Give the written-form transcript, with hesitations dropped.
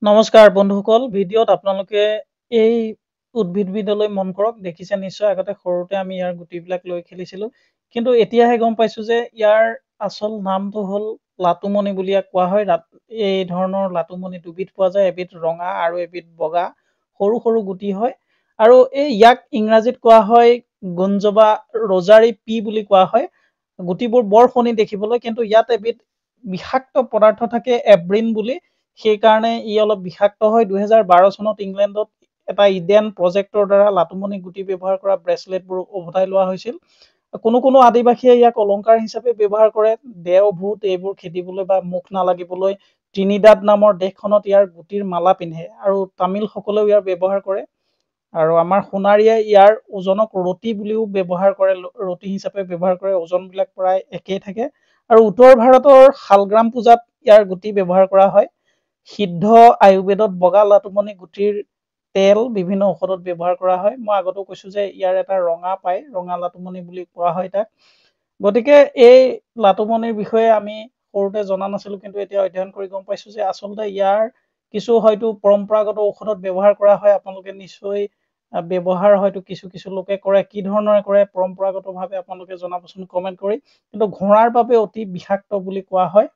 নমস্কাৰ বন্ধুসকল, ভিডিঅ'ত আপোনালোকে এই উদ্ভিদবিদলৈ মন কৰক। দেখিছে নিশ্চয়, আগতে সৰুতে আমি ইয়াৰ গুটিবিলাক লৈ খেলিছিলোঁ, কিন্তু এতিয়াহে গম পাইছোঁ যে ইয়াৰ আচল নামটো হ'ল লাটুমণি বুলি ইয়াক কোৱা হয়। এই ধৰণৰ লাটুমণি দুবিধ পোৱা যায়, এবিধ ৰঙা আৰু এবিধ বগা। সৰু সৰু গুটি হয় আৰু ইয়াক ইংৰাজীত কোৱা হয় গুঞ্জবা ৰজাৰী পি বুলি কোৱা হয়। গুটিবোৰ বৰ শনি দেখিবলৈ, কিন্তু ইয়াত এবিধ বিষাক্ত পদাৰ্থ থাকে এব্ৰিন বুলি। সেইকাৰণে ই অলপ বিষাক্ত হয়। 2012 চনত ইংলেণ্ডত এটা ইডেন প্ৰজেক্টৰ দ্বাৰা লাটুমণি গুটি ব্যৱহাৰ কৰা ব্ৰেচলেটবোৰ উভতাই লোৱা হৈছিল। কোনো কোনো আদিবাসীয়ে ইয়াক অলংকাৰ হিচাপে ব্যৱহাৰ কৰে। দেও ভূত এইবোৰ খেদিবলৈ বা মুখ নালাগিবলৈ ত্ৰিনিদাদ নামৰ দেশখনত ইয়াৰ গুটিৰ মালা পিন্ধে আৰু তামিলসকলেও ইয়াৰ ব্যৱহাৰ কৰে। আৰু আমাৰ সোণাৰীয়ে ইয়াৰ ওজনক ৰতি বুলিও ব্যৱহাৰ কৰে, ৰতি হিচাপে ব্যৱহাৰ কৰে। ওজনবিলাক প্ৰায় একেই থাকে। আৰু উত্তৰ ভাৰতৰ শালগ্ৰাম পূজাত ইয়াৰ গুটি ব্যৱহাৰ কৰা হয়। সিদ্ধ আয়ুৰ্বেদত বগা লাটুমণি গুটিৰ তেল বিভিন্ন ঔষধত ব্যৱহাৰ কৰা হয়। মই আগতেও কৈছো যে ইয়াৰ এটা ৰঙা পায়, ৰঙা লাটুমণি বুলি কোৱা হয় তাক। গতিকে এই লাটুমণিৰ বিষয়ে আমি সৰুতে জনা নাছিলো, কিন্তু এতিয়া অধ্যয়ন কৰি গম পাইছো যে আচলতে ইয়াৰ কিছু হয়তো পৰম্পৰাগত ঔষধত ব্যৱহাৰ কৰা হয়। আপোনালোকে নিশ্চয় ব্যৱহাৰ হয়তো কিছু কিছু লোকে কৰে। কি ধৰণে কৰে পৰম্পৰাগতভাৱে আপোনালোকে জনাবচোন কমেণ্ট কৰি। কিন্তু ঘোঁৰাৰ বাবে অতি বিষাক্ত বুলি কোৱা হয়।